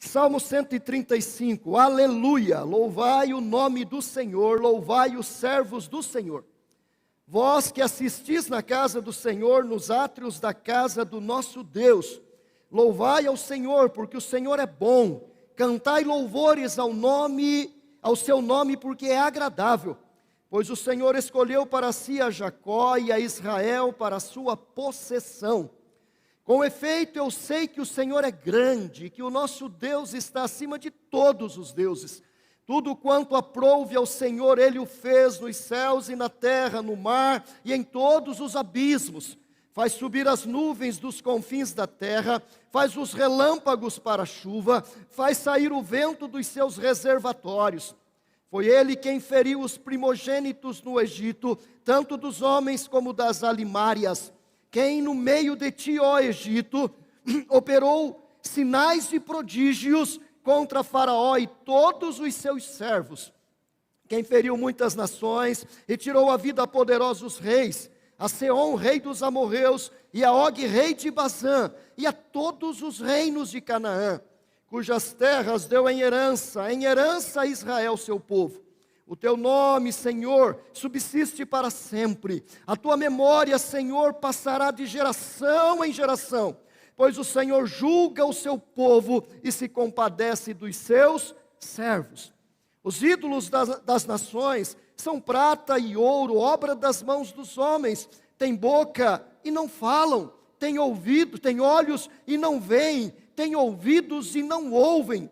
Salmo 135, aleluia, louvai o nome do Senhor, louvai os servos do Senhor. Vós que assistis na casa do Senhor, nos átrios da casa do nosso Deus, louvai ao Senhor, porque o Senhor é bom, cantai louvores ao seu nome, porque é agradável. Pois o Senhor escolheu para si a Jacó e a Israel para a sua possessão. Com efeito, eu sei que o Senhor é grande, que o nosso Deus está acima de todos os deuses. Tudo quanto aprouve ao Senhor, Ele o fez nos céus e na terra, no mar e em todos os abismos. Faz subir as nuvens dos confins da terra, faz os relâmpagos para a chuva, faz sair o vento dos seus reservatórios. Foi Ele quem feriu os primogênitos no Egito, tanto dos homens como das alimárias. Quem no meio de ti, ó Egito, operou sinais e prodígios contra Faraó e todos os seus servos. Quem feriu muitas nações e tirou a vida a poderosos reis, a Seom, rei dos amorreus, e a Og, rei de Bazã, e a todos os reinos de Canaã, cujas terras deu em herança a Israel, seu povo. O teu nome, Senhor, subsiste para sempre. A tua memória, Senhor, passará de geração em geração. Pois o Senhor julga o seu povo e se compadece dos seus servos. Os ídolos das nações são prata e ouro, obra das mãos dos homens. Têm boca e não falam, têm olhos e não veem, têm ouvidos e não ouvem.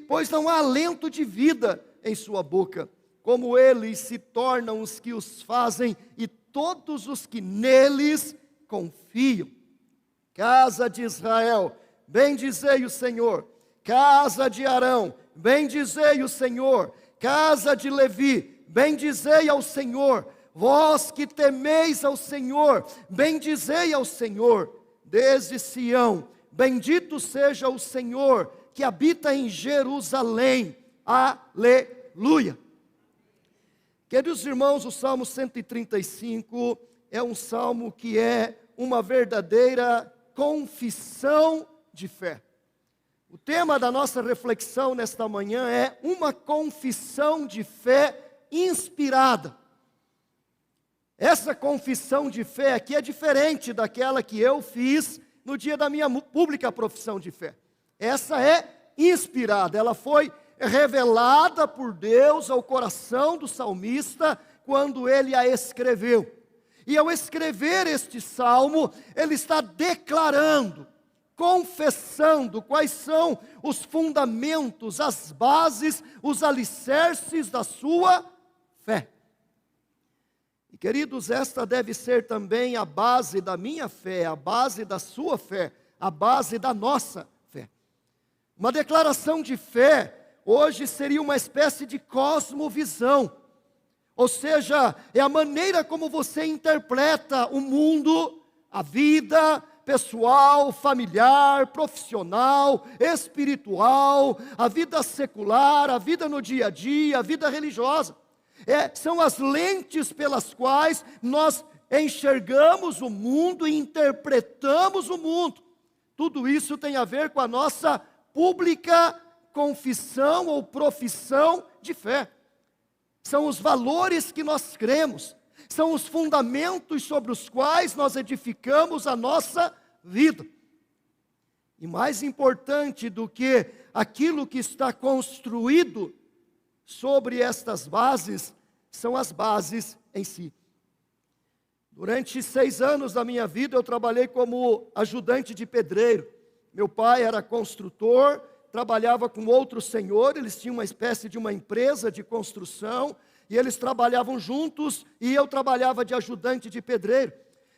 Pois não há alento de vida em sua boca, como eles se tornam os que os fazem e todos os que neles confiam. Casa de Israel, bendizei o Senhor. Casa de Arão, bendizei o Senhor. Casa de Levi, bendizei ao Senhor. Vós que temeis ao Senhor, bendizei ao Senhor. Desde Sião, bendito seja o Senhor, que habita em Jerusalém. Aleluia. Queridos irmãos, o Salmo 135 é um salmo que é uma verdadeira confissão de fé. O tema da nossa reflexão nesta manhã é uma confissão de fé inspirada. Essa confissão de fé aqui é diferente daquela que eu fiz no dia da minha pública profissão de fé. Essa é inspirada, ela foi revelada por Deus ao coração do salmista quando ele a escreveu. E ao escrever este salmo, ele está declarando, confessando quais são os fundamentos, as bases, os alicerces da sua fé. E queridos, esta deve ser também a base da minha fé, a base da sua fé, a base da nossa fé. Uma declaração de fé hoje seria uma espécie de cosmovisão, ou seja, é a maneira como você interpreta o mundo, a vida pessoal, familiar, profissional, espiritual, a vida secular, a vida no dia a dia, a vida religiosa. São as lentes pelas quais nós enxergamos o mundo e interpretamos o mundo. Tudo isso tem a ver com a nossa pública confissão ou profissão de fé. São os valores que nós cremos, são os fundamentos sobre os quais nós edificamos a nossa vida. E mais importante do que aquilo que está construído sobre estas bases, são as bases em si. Durante 6 anos da minha vida eu trabalhei como ajudante de pedreiro. Meu pai era construtor, trabalhava com outro senhor, eles tinham uma espécie de uma empresa de construção, e eles trabalhavam juntos, e eu trabalhava de ajudante de pedreiro.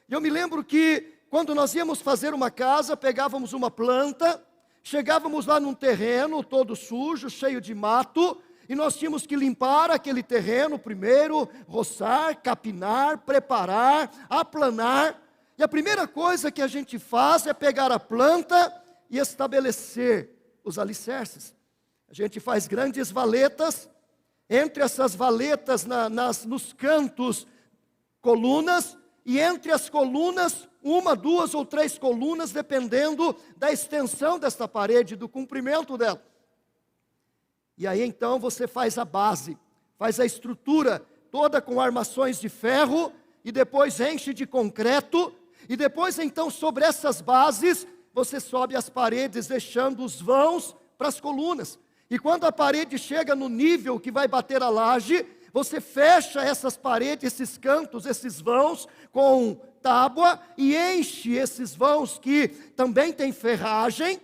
E eu me lembro que, quando nós íamos fazer uma casa, pegávamos uma planta, chegávamos lá num terreno todo sujo, cheio de mato, e nós tínhamos que limpar aquele terreno primeiro, roçar, capinar, preparar, aplanar, e a primeira coisa que a gente faz é pegar a planta e estabelecer os alicerces. A gente faz grandes valetas, entre essas valetas nos cantos, colunas, e entre as colunas, uma, duas ou três colunas, dependendo da extensão desta parede, do comprimento dela. E aí então você faz a base, faz a estrutura toda com armações de ferro, e depois enche de concreto, e depois então sobre essas bases, você sobe as paredes deixando os vãos para as colunas. E quando a parede chega no nível que vai bater a laje, você fecha essas paredes, esses cantos, esses vãos com tábua e enche esses vãos que também tem ferragem,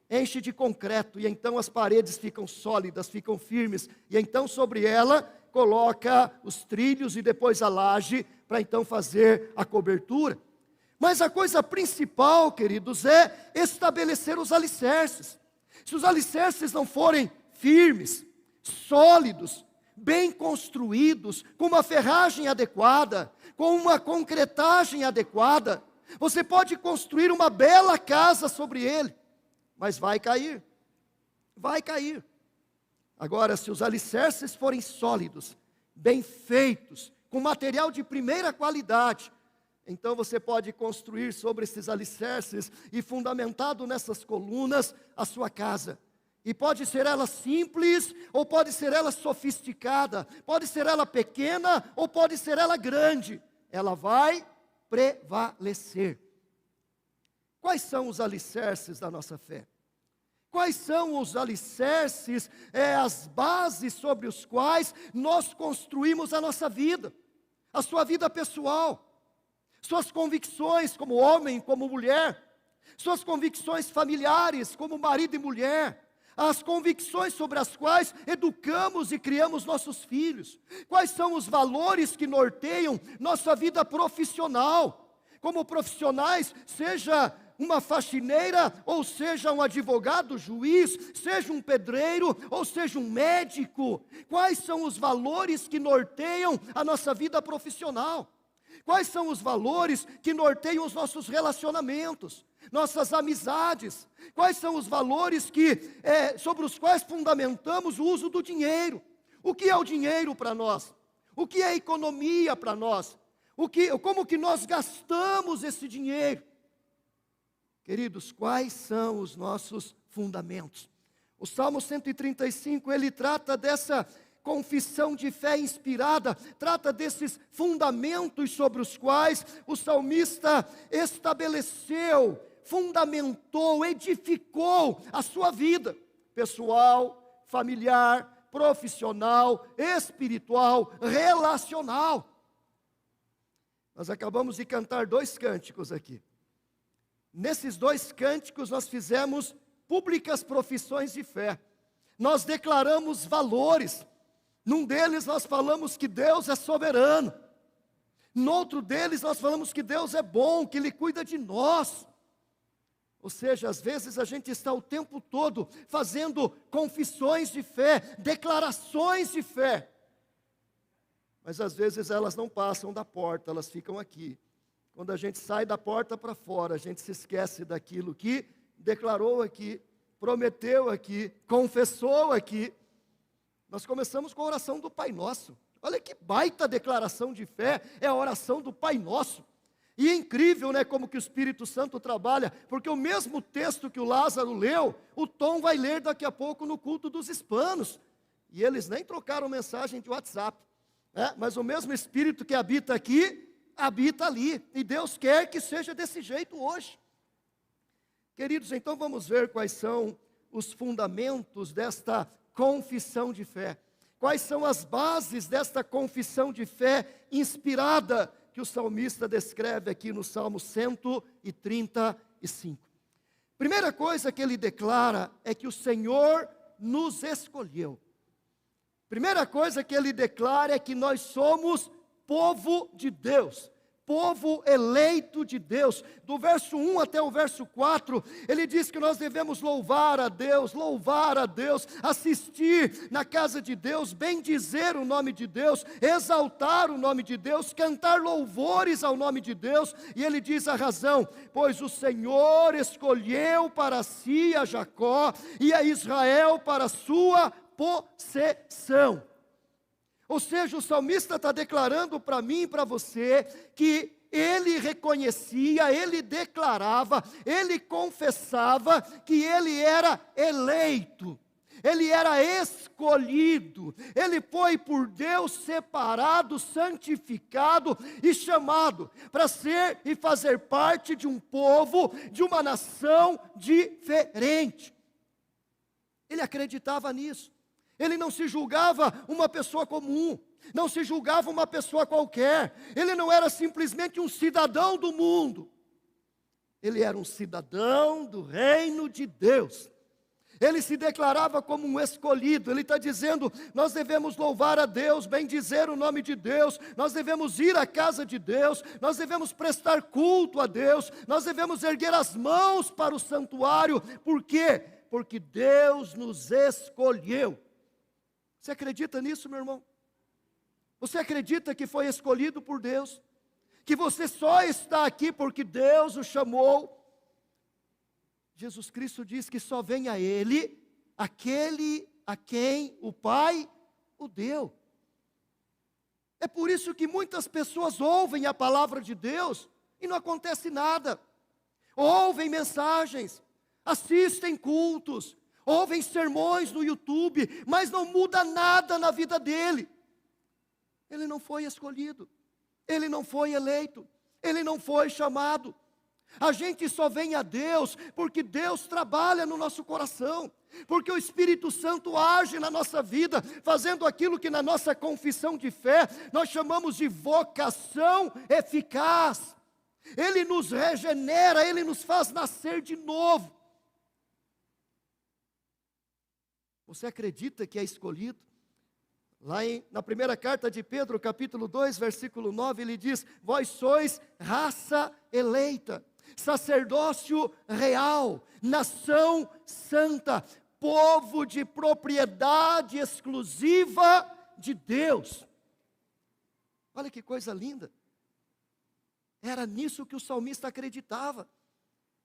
enche de concreto, e então as paredes ficam sólidas, ficam firmes, e então sobre ela coloca os trilhos e depois a laje, para então fazer a cobertura. Mas a coisa principal, queridos, é estabelecer os alicerces. Se os alicerces não forem firmes, sólidos, bem construídos, com uma ferragem adequada, com uma concretagem adequada, você pode construir uma bela casa sobre ele, mas vai cair, vai cair. Agora, se os alicerces forem sólidos, bem feitos, com material de primeira qualidade, então você pode construir sobre esses alicerces e fundamentado nessas colunas a sua casa. E pode ser ela simples ou pode ser ela sofisticada, pode ser ela pequena ou pode ser ela grande. Ela vai prevalecer. Quais são os alicerces da nossa fé? Quais são os alicerces, as bases sobre os quais nós construímos a nossa vida, a sua vida pessoal, suas convicções como homem, como mulher, suas convicções familiares como marido e mulher, as convicções sobre as quais educamos e criamos nossos filhos, quais são os valores que norteiam nossa vida profissional, como profissionais, seja uma faxineira, ou seja um advogado, juiz, seja um pedreiro, ou seja um médico. Quais são os valores que norteiam a nossa vida profissional? Quais são os valores que norteiam os nossos relacionamentos, nossas amizades? Quais são os valores sobre os quais fundamentamos o uso do dinheiro? O que é o dinheiro para nós? O que é economia para nós? Como que nós gastamos esse dinheiro? Queridos, quais são os nossos fundamentos? O Salmo 135, ele trata dessa confissão de fé inspirada, trata desses fundamentos sobre os quais o salmista estabeleceu, fundamentou, edificou a sua vida pessoal, familiar, profissional, espiritual, relacional. Nós acabamos de cantar 2 cânticos aqui. Nesses 2 cânticos nós fizemos públicas profissões de fé. Nós declaramos valores. Num deles nós falamos que Deus é soberano. No outro deles nós falamos que Deus é bom, que Ele cuida de nós. Ou seja, às vezes a gente está o tempo todo fazendo confissões de fé, declarações de fé. Mas às vezes elas não passam da porta, elas ficam aqui. Quando a gente sai da porta para fora, a gente se esquece daquilo que declarou aqui, prometeu aqui, confessou aqui. Nós começamos com a oração do Pai Nosso. Olha que baita declaração de fé, é a oração do Pai Nosso. E é incrível, né, como que o Espírito Santo trabalha, porque o mesmo texto que o Lázaro leu, o Tom vai ler daqui a pouco no culto dos hispanos. E eles nem trocaram mensagem de WhatsApp, né? Mas o mesmo Espírito que habita aqui, habita ali, e Deus quer que seja desse jeito hoje. Queridos, então vamos ver quais são os fundamentos desta confissão de fé. Quais são as bases desta confissão de fé inspirada que o salmista descreve aqui no Salmo 135. Primeira coisa que ele declara é que o Senhor nos escolheu. Primeira coisa que ele declara é que nós somos povo de Deus, povo eleito de Deus. Do verso 1 até o verso 4, ele diz que nós devemos louvar a Deus, assistir na casa de Deus, bendizer o nome de Deus, exaltar o nome de Deus, cantar louvores ao nome de Deus. E ele diz a razão: pois o Senhor escolheu para si a Jacó e a Israel para sua possessão. Ou seja, o salmista está declarando para mim e para você que ele reconhecia, ele declarava, ele confessava que ele era eleito. Ele era escolhido, ele foi por Deus separado, santificado e chamado para ser e fazer parte de um povo, de uma nação diferente. Ele acreditava nisso, ele não se julgava uma pessoa comum, não se julgava uma pessoa qualquer, ele não era simplesmente um cidadão do mundo, ele era um cidadão do reino de Deus. Ele se declarava como um escolhido. Ele está dizendo, nós devemos louvar a Deus, bendizer o nome de Deus, nós devemos ir à casa de Deus, nós devemos prestar culto a Deus, nós devemos erguer as mãos para o santuário. Por quê? Porque Deus nos escolheu. Você acredita nisso, meu irmão? Você acredita que foi escolhido por Deus? Que você só está aqui porque Deus o chamou? Jesus Cristo diz que só vem a Ele aquele a quem o Pai o deu. É por isso que muitas pessoas ouvem a palavra de Deus e não acontece nada. Ouvem mensagens, assistem cultos, ouvem sermões no YouTube, mas não muda nada na vida dele. Ele não foi escolhido, ele não foi eleito, ele não foi chamado. A gente só vem a Deus porque Deus trabalha no nosso coração, porque o Espírito Santo age na nossa vida, fazendo aquilo que na nossa confissão de fé nós chamamos de vocação eficaz. Ele nos regenera, Ele nos faz nascer de novo. Você acredita que é escolhido? Lá na primeira carta de Pedro, capítulo 2, versículo 9, ele diz: vós sois raça eleita, sacerdócio real, nação santa, povo de propriedade exclusiva de Deus. Olha que coisa linda. Era nisso que o salmista acreditava.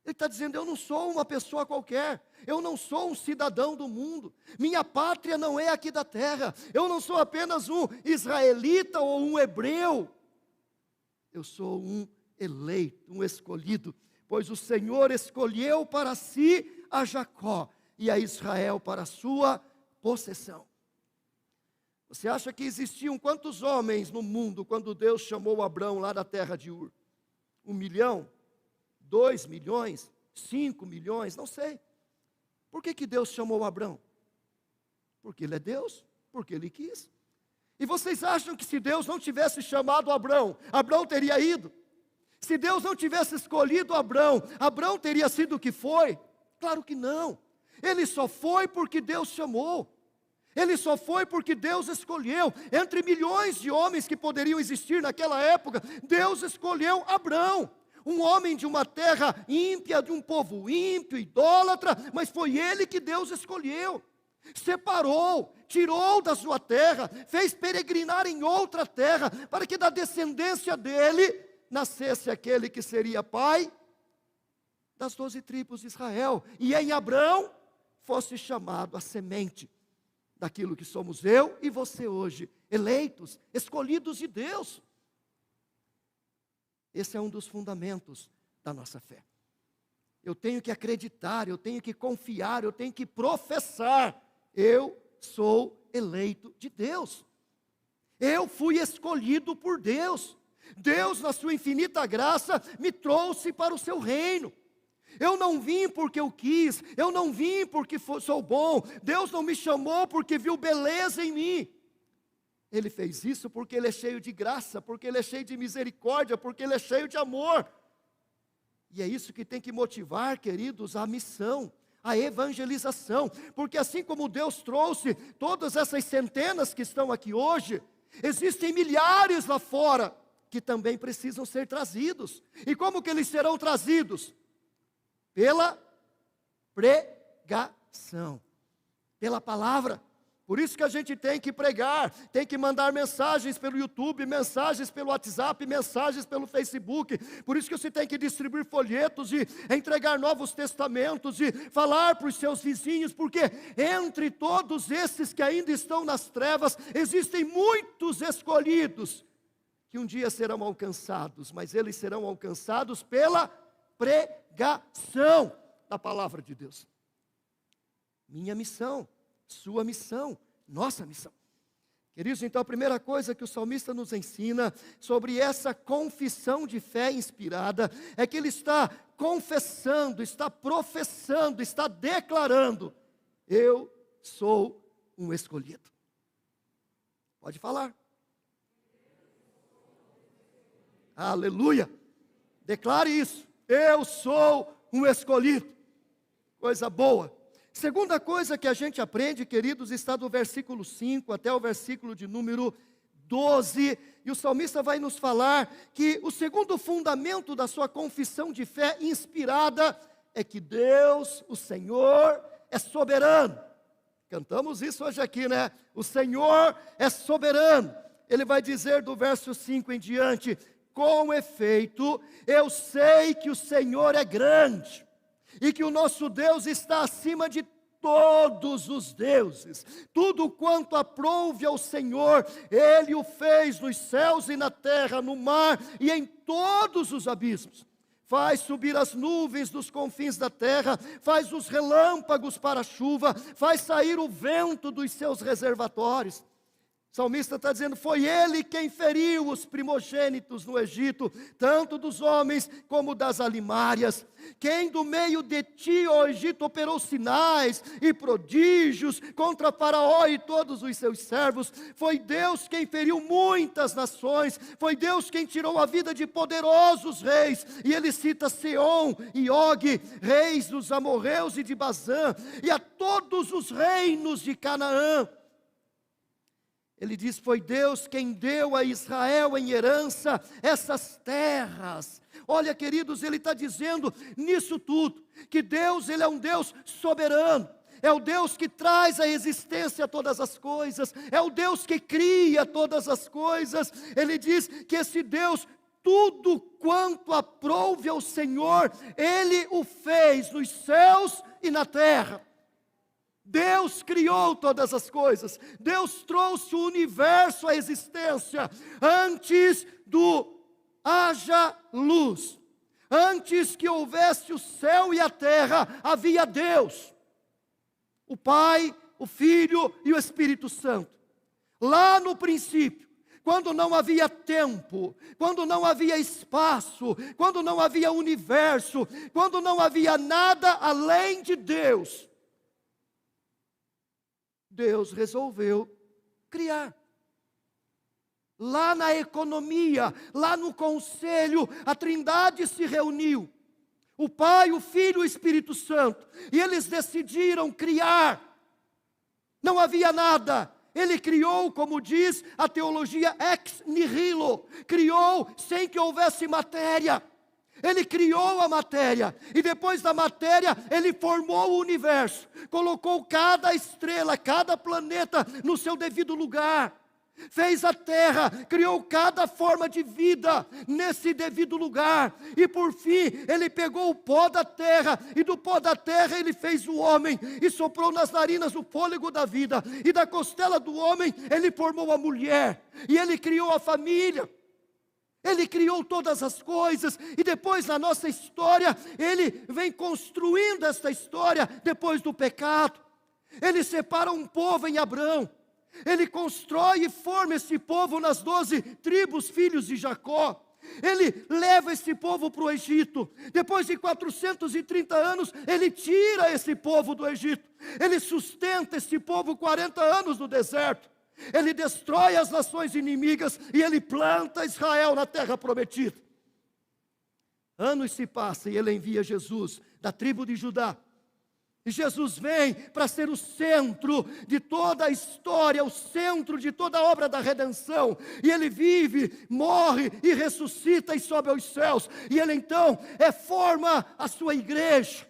Ele está dizendo, eu não sou uma pessoa qualquer, eu não sou um cidadão do mundo, minha pátria não é aqui da terra, eu não sou apenas um israelita ou um hebreu, eu sou um eleito, um escolhido, pois o Senhor escolheu para si a Jacó e a Israel para a sua possessão. Você acha que existiam quantos homens no mundo quando Deus chamou Abrão lá da terra de Ur? 1 milhão? 2 milhões? 5 milhões? Não sei. Por que Deus chamou Abrão? Porque ele é Deus, porque ele quis. E vocês acham que se Deus não tivesse chamado Abrão, Abrão teria ido? Se Deus não tivesse escolhido Abrão, Abrão teria sido o que foi? Claro que não. Ele só foi porque Deus chamou. Ele só foi porque Deus escolheu. Entre milhões de homens que poderiam existir naquela época, Deus escolheu Abrão. Um homem de uma terra ímpia, de um povo ímpio, idólatra, mas foi ele que Deus escolheu. Separou, tirou da sua terra, fez peregrinar em outra terra, para que da descendência dele nascesse aquele que seria pai das 12 tribos de Israel. E em Abrão fosse chamado a semente daquilo que somos eu e você hoje, eleitos, escolhidos de Deus. Esse é um dos fundamentos da nossa fé. Eu tenho que acreditar, eu tenho que confiar, eu tenho que professar. Eu sou eleito de Deus. Eu fui escolhido por Deus. Deus, na sua infinita graça, me trouxe para o seu reino. Eu não vim porque eu quis, eu não vim porque sou bom. Deus não me chamou porque viu beleza em mim. Ele fez isso porque Ele é cheio de graça, porque Ele é cheio de misericórdia, porque Ele é cheio de amor. E é isso que tem que motivar, queridos, a missão, a evangelização. Porque assim como Deus trouxe todas essas centenas que estão aqui hoje, existem milhares lá fora que também precisam ser trazidos. E como que eles serão trazidos? Pela pregação, pela palavra. Por isso que a gente tem que pregar, tem que mandar mensagens pelo YouTube, mensagens pelo WhatsApp, mensagens pelo Facebook. Por isso que você tem que distribuir folhetos e entregar novos testamentos e falar para os seus vizinhos, porque entre todos esses que ainda estão nas trevas, existem muitos escolhidos que um dia serão alcançados, mas eles serão alcançados pela pregação da palavra de Deus. Minha missão, sua missão, nossa missão. Queridos, então a primeira coisa que o salmista nos ensina sobre essa confissão de fé inspirada é que ele está confessando, está professando, está declarando: eu sou um escolhido. Pode falar. Aleluia. Declare isso. Eu sou um escolhido. Coisa boa. Segunda coisa que a gente aprende, queridos, está do versículo 5 até o versículo de número 12. E o salmista vai nos falar que o segundo fundamento da sua confissão de fé inspirada é que Deus, o Senhor, é soberano. Cantamos isso hoje aqui, né? O Senhor é soberano. Ele vai dizer do verso 5 em diante: com efeito, eu sei que o Senhor é grande e que o nosso Deus está acima de todos os deuses. Tudo quanto aprouve ao Senhor, Ele o fez nos céus e na terra, no mar e em todos os abismos. Faz subir as nuvens dos confins da terra, faz os relâmpagos para a chuva, faz sair o vento dos seus reservatórios. O salmista está dizendo: foi ele quem feriu os primogênitos no Egito, tanto dos homens como das alimárias. Quem do meio de ti, ó Egito, operou sinais e prodígios contra Faraó e todos os seus servos. Foi Deus quem feriu muitas nações, foi Deus quem tirou a vida de poderosos reis. E ele cita Seom e Og, reis dos amorreus e de Bazã, e a todos os reinos de Canaã. Ele diz: foi Deus quem deu a Israel em herança essas terras. Olha, queridos, ele está dizendo nisso tudo, que Deus, Ele é um Deus soberano. É o Deus que traz à existência todas as coisas. É o Deus que cria todas as coisas. Ele diz que esse Deus, tudo quanto aprouve ao Senhor, Ele o fez nos céus e na terra. Deus criou todas as coisas. Deus trouxe o universo à existência antes do haja luz. Antes que houvesse o céu e a terra, havia Deus, o Pai, o Filho e o Espírito Santo. Lá no princípio, quando não havia tempo, quando não havia espaço, quando não havia universo, quando não havia nada além de Deus, Deus resolveu criar. Lá na economia, lá no conselho, a Trindade se reuniu. O Pai, o Filho e o Espírito Santo. E eles decidiram criar. Não havia nada. Ele criou, como diz a teologia, ex nihilo. Criou sem que houvesse matéria. Ele criou a matéria, e depois da matéria, Ele formou o universo, colocou cada estrela, cada planeta no seu devido lugar, fez a terra, criou cada forma de vida nesse devido lugar, e por fim, Ele pegou o pó da terra, e do pó da terra Ele fez o homem, e soprou nas narinas o fôlego da vida, e da costela do homem Ele formou a mulher, e Ele criou a família. Ele criou todas as coisas, e depois na nossa história, Ele vem construindo esta história depois do pecado. Ele separa um povo em Abrão, Ele constrói e forma esse povo nas 12 tribos, filhos de Jacó. Ele leva esse povo para o Egito. Depois de 430 anos, Ele tira esse povo do Egito. Ele sustenta esse povo 40 anos no deserto. Ele destrói as nações inimigas e Ele planta Israel na terra prometida. Anos se passam e Ele envia Jesus da tribo de Judá. E Jesus vem para ser o centro de toda a história, o centro de toda a obra da redenção. E Ele vive, morre e ressuscita e sobe aos céus. E Ele então forma a sua igreja.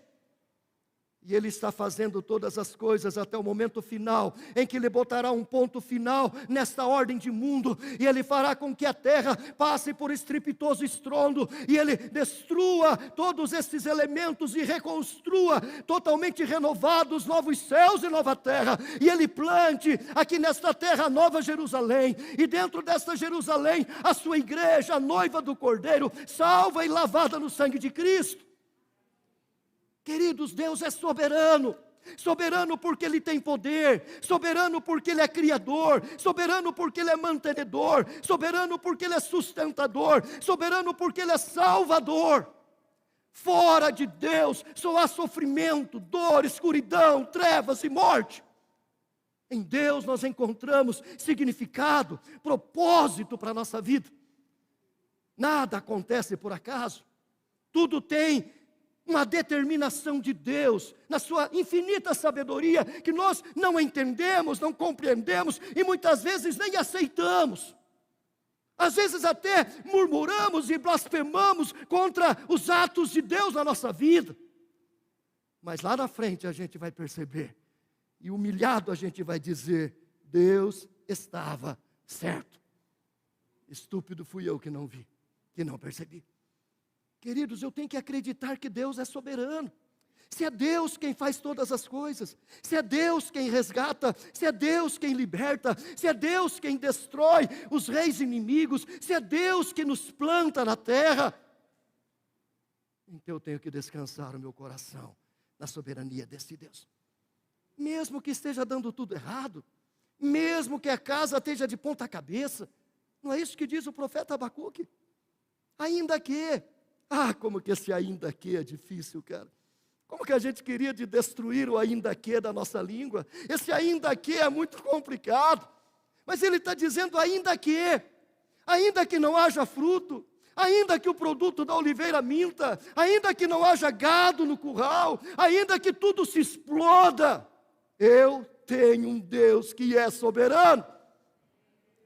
E Ele está fazendo todas as coisas até o momento final, em que Ele botará um ponto final nesta ordem de mundo, e Ele fará com que a terra passe por estrepitoso estrondo, e Ele destrua todos esses elementos e reconstrua totalmente renovados novos céus e nova terra, e Ele plante aqui nesta terra a nova Jerusalém, e dentro desta Jerusalém a sua igreja, a noiva do Cordeiro, salva e lavada no sangue de Cristo. Queridos, Deus é soberano. Soberano porque Ele tem poder, soberano porque Ele é criador, soberano porque Ele é mantenedor, soberano porque Ele é sustentador, soberano porque Ele é salvador. Fora de Deus só há sofrimento, dor, escuridão, trevas e morte. Em Deus nós encontramos significado, propósito para a nossa vida. Nada acontece por acaso, tudo tem uma determinação de Deus, na sua infinita sabedoria, que nós não entendemos, não compreendemos, e muitas vezes nem aceitamos. Às vezes até murmuramos e blasfemamos contra os atos de Deus na nossa vida. Mas lá na frente a gente vai perceber, e humilhado a gente vai dizer, Deus estava certo. Estúpido fui eu que não vi, que não percebi. Queridos, eu tenho que acreditar que Deus é soberano. Se é Deus quem faz todas as coisas, se é Deus quem resgata, se é Deus quem liberta, se é Deus quem destrói os reis inimigos, se é Deus que nos planta na terra, então eu tenho que descansar o meu coração na soberania desse Deus. Mesmo que esteja dando tudo errado, mesmo que a casa esteja de ponta cabeça, não é isso que diz o profeta Abacuque? Ainda que... como que esse ainda que é difícil, cara. Como que a gente queria de destruir o ainda que da nossa língua. Esse ainda que é muito complicado. Mas ele está dizendo ainda que não haja fruto, ainda que o produto da oliveira minta, ainda que não haja gado no curral, ainda que tudo se exploda, eu tenho um Deus que é soberano.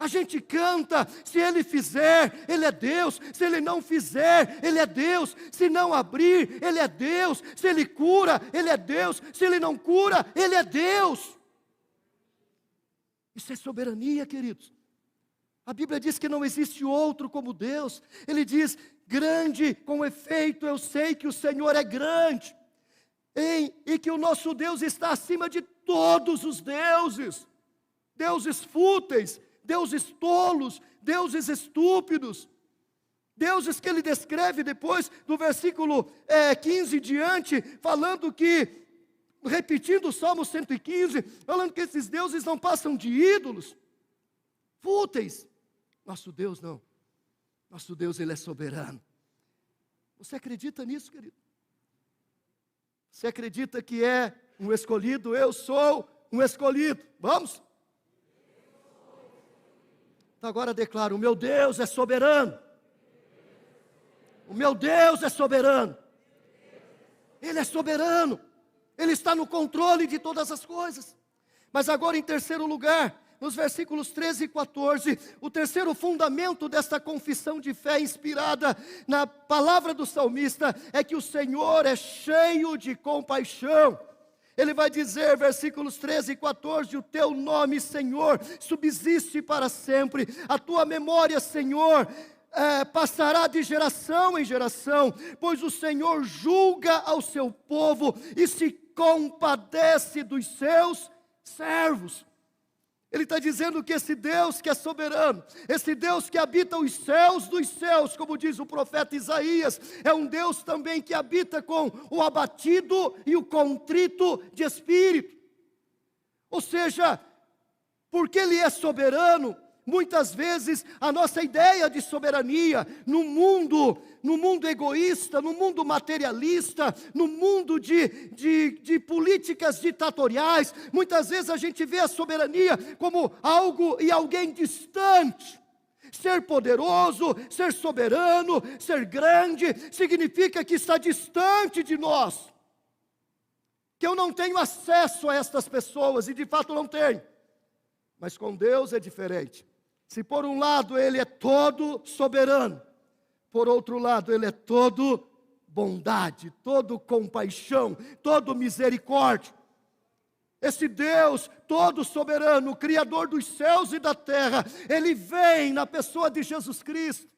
A gente canta, se Ele fizer, Ele é Deus. Se Ele não fizer, Ele é Deus. Se não abrir, Ele é Deus. Se Ele cura, Ele é Deus. Se Ele não cura, Ele é Deus. Isso é soberania, queridos. A Bíblia diz que não existe outro como Deus. Ele diz, grande, com efeito, eu sei que o Senhor é grande. E que o nosso Deus está acima de todos os deuses. Deuses fúteis, deuses tolos, deuses estúpidos, deuses que ele descreve depois do versículo 15 diante, falando que, repetindo o Salmo 115, falando que esses deuses não passam de ídolos, fúteis. Nosso Deus não, nosso Deus Ele é soberano. Você acredita nisso, querido? Você acredita que é um escolhido? Eu sou um escolhido, vamos? Então agora declaro, o meu Deus é soberano. O meu Deus é soberano. Ele é soberano. Ele está no controle de todas as coisas. Mas agora em terceiro lugar, nos versículos 13 e 14, o terceiro fundamento desta confissão de fé inspirada na palavra do salmista é que o Senhor é cheio de compaixão. Ele vai dizer, versículos 13 e 14, o teu nome, Senhor, subsiste para sempre. A tua memória, Senhor, passará de geração em geração, pois o Senhor julga ao seu povo e se compadece dos seus servos. Ele está dizendo que esse Deus que é soberano, esse Deus que habita os céus dos céus, como diz o profeta Isaías, é um Deus também que habita com o abatido e o contrito de espírito. Ou seja, porque Ele é soberano, muitas vezes a nossa ideia de soberania no mundo egoísta, no mundo materialista, no mundo de políticas ditatoriais, muitas vezes a gente vê a soberania como algo e alguém distante. Ser poderoso, ser soberano, ser grande, significa que está distante de nós, que eu não tenho acesso a estas pessoas, e de fato não tenho. Mas com Deus é diferente. Se por um lado Ele é todo soberano, por outro lado Ele é todo bondade, todo compaixão, todo misericórdia. Esse Deus todo soberano, Criador dos céus e da terra, Ele vem na pessoa de Jesus Cristo.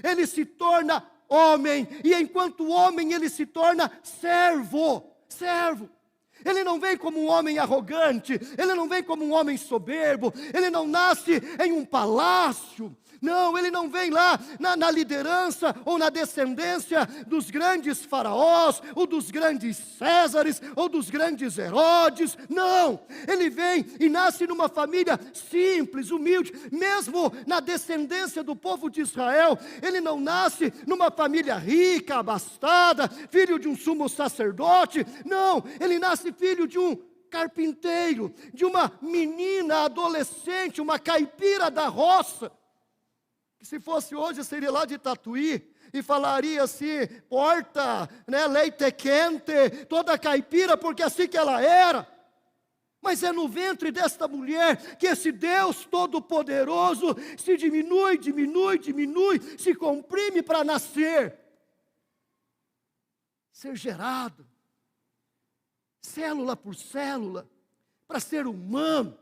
Ele se torna homem, e enquanto homem Ele se torna servo. Ele não vem como um homem arrogante, Ele não vem como um homem soberbo, Ele não nasce em um palácio. Não, Ele não vem lá na liderança ou na descendência dos grandes faraós, ou dos grandes Césares, ou dos grandes Herodes. Não, Ele vem e nasce numa família simples, humilde. Mesmo na descendência do povo de Israel, Ele não nasce numa família rica, abastada, filho de um sumo sacerdote. Não, Ele nasce filho de um carpinteiro, de uma menina adolescente, uma caipira da roça, que se fosse hoje seria lá de Tatuí, e falaria assim, porta, leite quente, toda caipira, porque assim que ela era. Mas é no ventre desta mulher que esse Deus Todo-Poderoso se diminui, se comprime para nascer, ser gerado, célula por célula, para ser humano,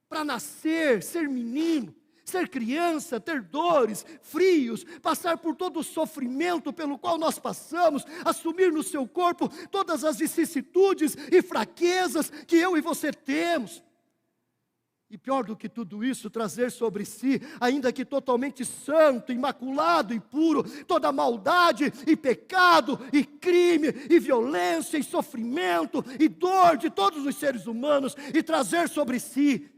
para nascer, ser menino, ser criança, ter dores, frios, passar por todo o sofrimento pelo qual nós passamos, assumir no seu corpo todas as vicissitudes e fraquezas que eu e você temos. E pior do que tudo isso, trazer sobre si, ainda que totalmente santo, imaculado e puro, toda maldade e pecado e crime e violência e sofrimento e dor de todos os seres humanos, e trazer sobre si.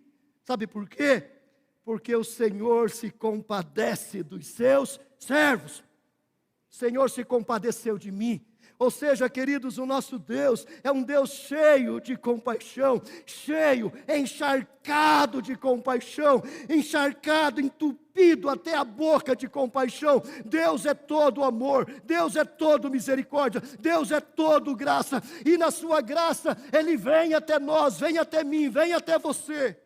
Sabe por quê? Porque o Senhor se compadece dos seus servos. O Senhor se compadeceu de mim. Ou seja, queridos, o nosso Deus é um Deus cheio de compaixão, encharcado de compaixão, encharcado, entupido até a boca de compaixão. Deus é todo amor, Deus é todo misericórdia, Deus é todo graça, e na sua graça Ele vem até nós, vem até mim, vem até você,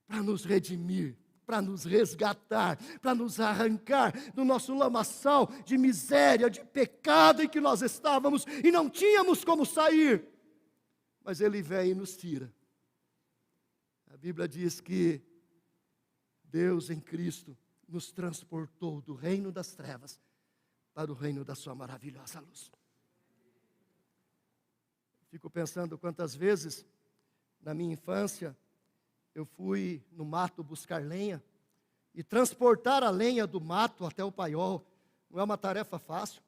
para nos redimir, para nos resgatar, para nos arrancar do nosso lamaçal de miséria, de pecado em que nós estávamos e não tínhamos como sair. Mas Ele vem e nos tira. A Bíblia diz que Deus em Cristo nos transportou do reino das trevas para o reino da sua maravilhosa luz. Fico pensando quantas vezes na minha infância eu fui no mato buscar lenha, e transportar a lenha do mato até o paiol não é uma tarefa fácil.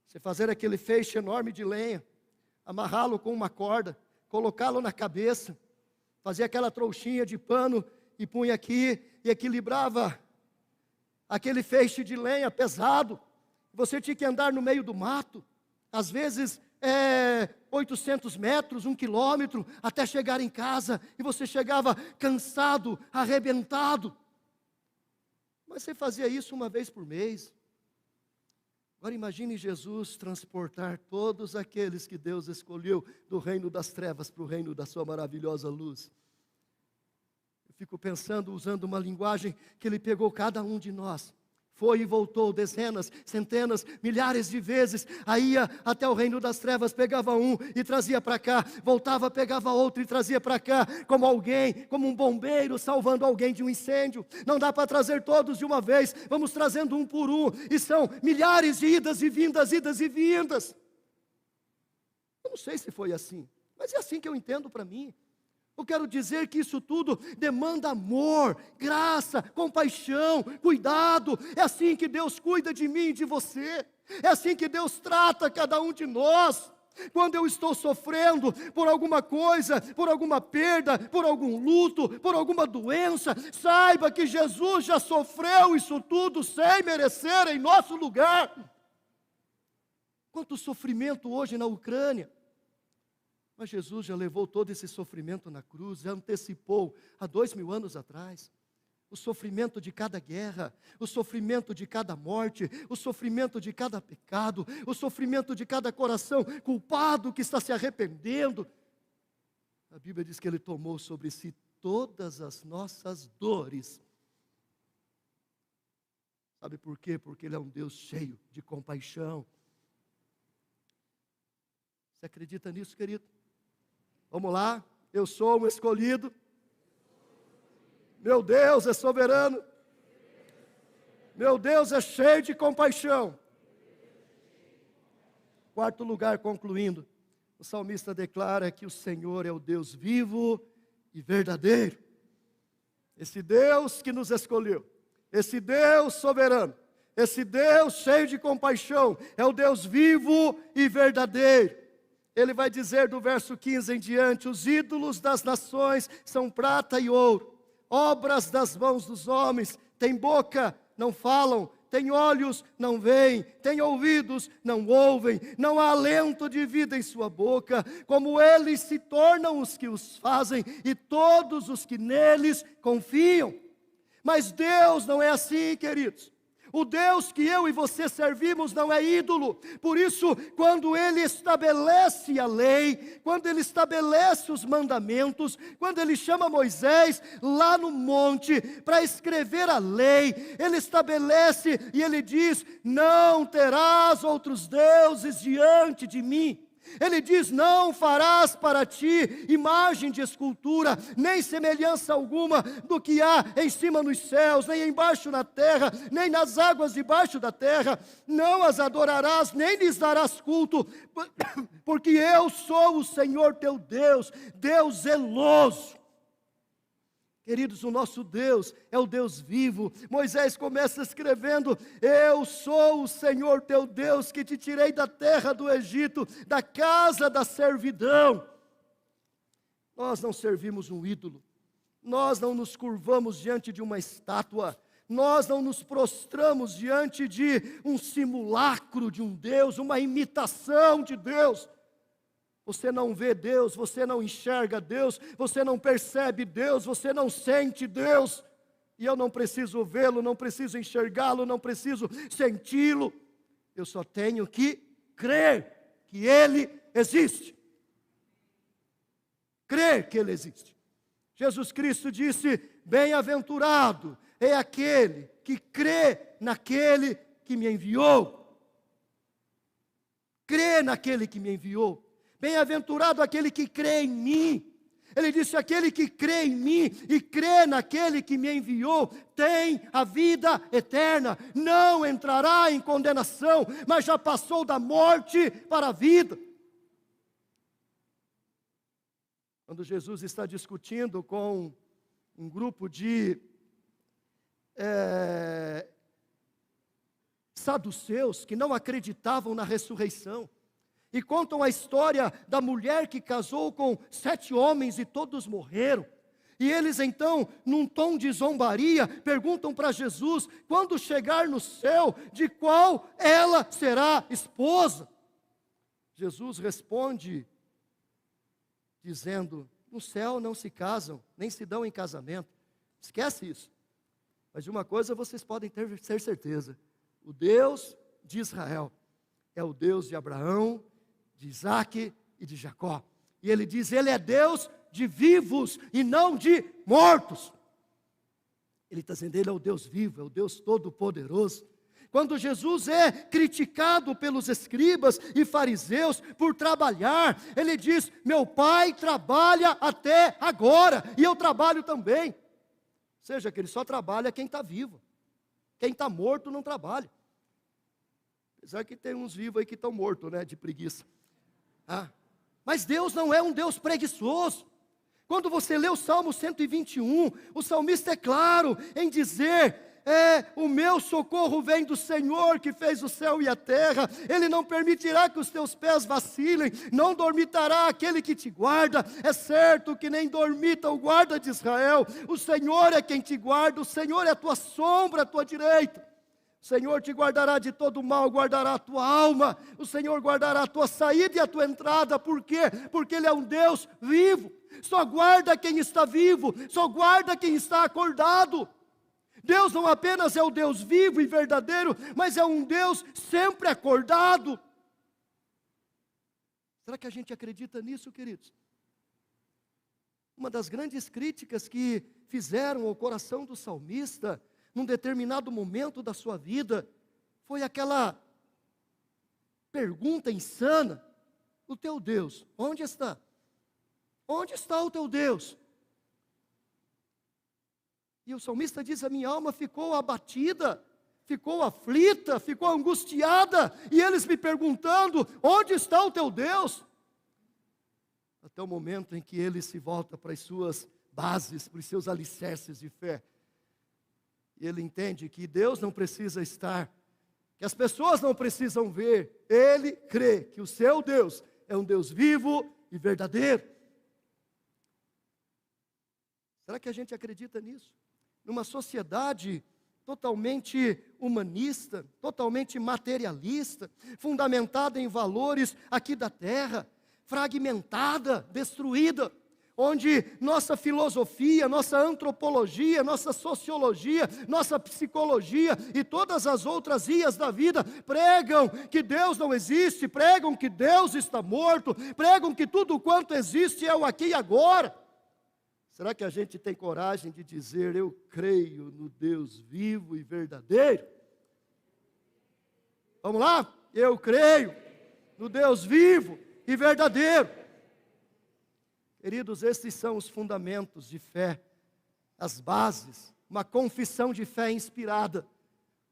Você fazer aquele feixe enorme de lenha, amarrá-lo com uma corda, colocá-lo na cabeça, fazer aquela trouxinha de pano e punha aqui, e equilibrava aquele feixe de lenha pesado. Você tinha que andar no meio do mato, às vezes 800 metros, 1 quilômetro, até chegar em casa, e você chegava cansado, arrebentado. Mas você fazia isso uma vez por mês. Agora imagine Jesus transportar todos aqueles que Deus escolheu do reino das trevas para o reino da sua maravilhosa luz. Eu fico pensando, usando uma linguagem que Ele pegou cada um de nós, foi e voltou dezenas, centenas, milhares de vezes. Aí ia até o reino das trevas, pegava um e trazia para cá, voltava, pegava outro e trazia para cá, como alguém, como um bombeiro salvando alguém de um incêndio. Não dá para trazer todos de uma vez, vamos trazendo um por um, e são milhares de idas e vindas, idas e vindas. Eu não sei se foi assim, mas é assim que eu entendo para mim. Eu quero dizer que isso tudo demanda amor, graça, compaixão, cuidado. É assim que Deus cuida de mim e de você. É assim que Deus trata cada um de nós. Quando eu estou sofrendo por alguma coisa, por alguma perda, por algum luto, por alguma doença, saiba que Jesus já sofreu isso tudo sem merecer em nosso lugar. Quanto sofrimento hoje na Ucrânia. Mas Jesus já levou todo esse sofrimento na cruz, já antecipou há 2000 anos atrás. O sofrimento de cada guerra, o sofrimento de cada morte, o sofrimento de cada pecado, o sofrimento de cada coração culpado que está se arrependendo. A Bíblia diz que Ele tomou sobre si todas as nossas dores. Sabe por quê? Porque Ele é um Deus cheio de compaixão, Você acredita nisso, querido? Vamos lá, eu sou um escolhido. Meu Deus é soberano. Meu Deus é cheio de compaixão. Quarto lugar, concluindo, o salmista declara que o Senhor é o Deus vivo e verdadeiro. Esse Deus que nos escolheu, esse Deus soberano, esse Deus cheio de compaixão, é o Deus vivo e verdadeiro. Ele vai dizer do verso 15 em diante: os ídolos das nações são prata e ouro, obras das mãos dos homens, têm boca, não falam, têm olhos, não veem, têm ouvidos, não ouvem, não há alento de vida em sua boca, como eles se tornam os que os fazem e todos os que neles confiam. Mas Deus não é assim, queridos. O Deus que eu e você servimos não é ídolo. Por isso, quando Ele estabelece a lei, quando Ele estabelece os mandamentos, quando Ele chama Moisés lá no monte para escrever a lei, Ele estabelece e Ele diz: não terás outros deuses diante de mim. Ele diz: não farás para ti imagem de escultura, nem semelhança alguma do que há em cima nos céus, nem embaixo na terra, nem nas águas debaixo da terra. Não as adorarás, nem lhes darás culto, porque eu sou o Senhor teu Deus, Deus zeloso. Queridos, o nosso Deus é o Deus vivo. Moisés começa escrevendo: eu sou o Senhor teu Deus, que te tirei da terra do Egito, da casa da servidão. Nós não servimos um ídolo, nós não nos curvamos diante de uma estátua, nós não nos prostramos diante de um simulacro de um Deus, uma imitação de Deus. Você não vê Deus, você não enxerga Deus, você não percebe Deus, você não sente Deus. E eu não preciso vê-lo, não preciso enxergá-lo, não preciso senti-lo. Eu só tenho que crer que Ele existe. Crer que Ele existe. Jesus Cristo disse: bem-aventurado é aquele que crê naquele que me enviou. Crê naquele que me enviou. Bem-aventurado aquele que crê em mim. Ele disse: aquele que crê em mim e crê naquele que me enviou, tem a vida eterna, não entrará em condenação, mas já passou da morte para a vida. Quando Jesus está discutindo com um grupo de saduceus que não acreditavam na ressurreição, e contam a história da mulher que casou com 7 homens e todos morreram. E eles então, num tom de zombaria, perguntam para Jesus: quando chegar no céu, de qual ela será esposa? Jesus responde dizendo: no céu não se casam, nem se dão em casamento. Esquece isso. Mas de uma coisa vocês podem ter certeza: o Deus de Israel é o Deus de Abraão, de Isaac e de Jacó. E ele diz: Ele é Deus de vivos e não de mortos. Ele está dizendo: Ele é o Deus vivo, é o Deus todo-poderoso. Quando Jesus é criticado pelos escribas e fariseus por trabalhar, ele diz: meu pai trabalha até agora, e eu trabalho também. Ou seja, que ele só trabalha quem está vivo. Quem está morto não trabalha. Apesar que tem uns vivos aí que estão mortos, né, de preguiça. Mas Deus não é um Deus preguiçoso. Quando você lê o Salmo 121, o salmista é claro em dizer: o meu socorro vem do Senhor que fez o céu e a terra. Ele não permitirá que os teus pés vacilem, não dormitará aquele que te guarda. É certo que nem dormita o guarda de Israel. O Senhor é quem te guarda, o Senhor é a tua sombra, a tua direita. O Senhor te guardará de todo mal, guardará a tua alma. O Senhor guardará a tua saída e a tua entrada. Por quê? Porque Ele é um Deus vivo. Só guarda quem está vivo, só guarda quem está acordado. Deus não apenas é o Deus vivo e verdadeiro, mas é um Deus sempre acordado. Será que a gente acredita nisso, queridos? Uma das grandes críticas que fizeram ao coração do salmista, num determinado momento da sua vida, foi aquela pergunta insana: o teu Deus, onde está? Onde está o teu Deus? E o salmista diz, a minha alma ficou abatida, ficou aflita, ficou angustiada, e eles me perguntando, onde está o teu Deus? Até o momento em que ele se volta para as suas bases, para os seus alicerces de fé. E ele entende que Deus não precisa estar, que as pessoas não precisam ver. Ele crê que o seu Deus é um Deus vivo e verdadeiro. Será que a gente acredita nisso? Numa sociedade totalmente humanista, totalmente materialista, fundamentada em valores aqui da terra, fragmentada, destruída, onde nossa filosofia, nossa antropologia, nossa sociologia, nossa psicologia e todas as outras ias da vida pregam que Deus não existe, pregam que Deus está morto, pregam que tudo quanto existe é o aqui e agora. Será que a gente tem coragem de dizer, eu creio no Deus vivo e verdadeiro? Vamos lá? Eu creio no Deus vivo e verdadeiro. Queridos, esses são os fundamentos de fé, as bases, uma confissão de fé inspirada.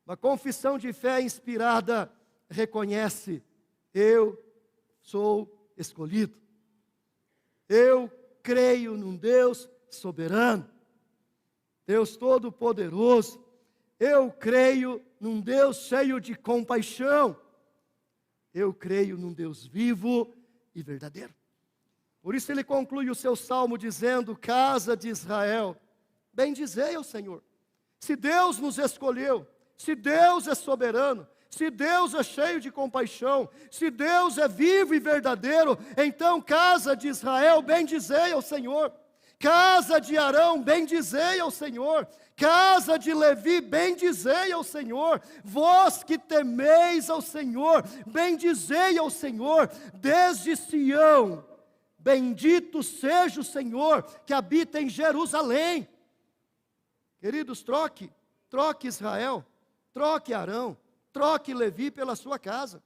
Uma confissão de fé inspirada reconhece, eu sou escolhido. Eu creio num Deus soberano, Deus todo-poderoso. Eu creio num Deus cheio de compaixão. Eu creio num Deus vivo e verdadeiro. Por isso ele conclui o seu salmo dizendo, casa de Israel, bendizei ao Senhor. Se Deus nos escolheu, se Deus é soberano, se Deus é cheio de compaixão, se Deus é vivo e verdadeiro, então casa de Israel, bendizei ao Senhor. Casa de Arão, bendizei ao Senhor. Casa de Levi, bendizei ao Senhor. Vós que temeis ao Senhor, bendizei ao Senhor. Desde Sião, bendito seja o Senhor que habita em Jerusalém. Queridos, troque Israel, troque Arão, troque Levi pela sua casa.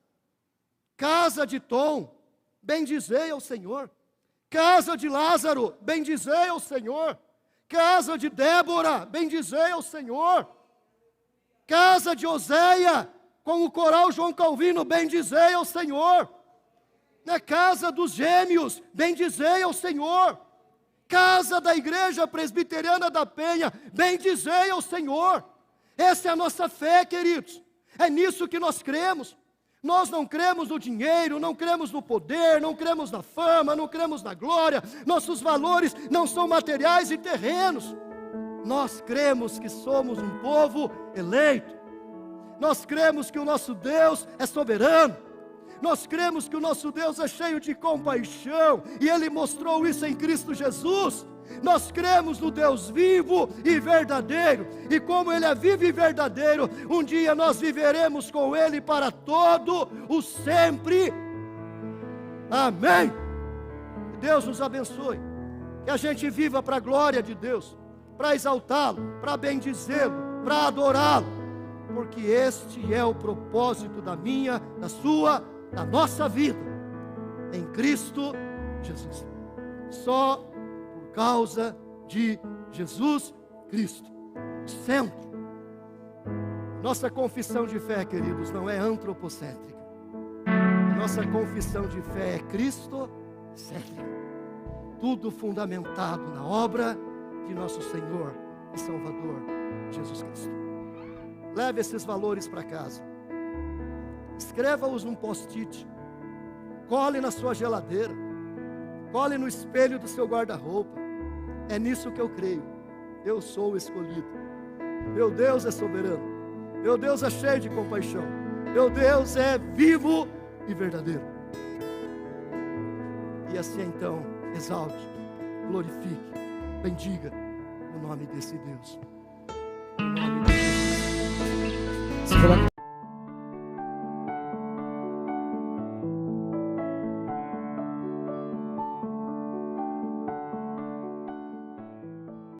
Casa de Tom, bendizei ao Senhor. Casa de Lázaro, bendizei ao Senhor. Casa de Débora, bendizei ao Senhor. Casa de Oséia, com o coral João Calvino, bendizei ao Senhor. Na casa dos gêmeos, bendizei ao Senhor. Casa da Igreja Presbiteriana da Penha, bendizei ao Senhor. Essa é a nossa fé, queridos. É nisso que nós cremos. Nós não cremos no dinheiro, não cremos no poder, não cremos na fama, não cremos na glória. Nossos valores não são materiais e terrenos. Nós cremos que somos um povo eleito. Nós cremos que o nosso Deus é soberano. Nós cremos que o nosso Deus é cheio de compaixão, e Ele mostrou isso em Cristo Jesus. Nós cremos no Deus vivo e verdadeiro, e como Ele é vivo e verdadeiro, um dia nós viveremos com Ele para todo o sempre. Amém. Deus nos abençoe, que a gente viva para a glória de Deus, para exaltá-lo, para bendizê-lo, para adorá-lo, porque este é o propósito da minha, da sua, da nossa vida, em Cristo Jesus. Só por causa de Jesus Cristo, centro. Nossa confissão de fé, queridos, não é antropocêntrica. Nossa confissão de fé é cristocêntrica. Tudo fundamentado na obra de nosso Senhor e Salvador, Jesus Cristo. Leve esses valores para casa. Escreva-os num post-it. Cole na sua geladeira. Cole no espelho do seu guarda-roupa. É nisso que eu creio. Eu sou o escolhido. Meu Deus é soberano. Meu Deus é cheio de compaixão. Meu Deus é vivo e verdadeiro. E assim então, exalte, glorifique, bendiga o nome desse Deus. O nome de Jesus.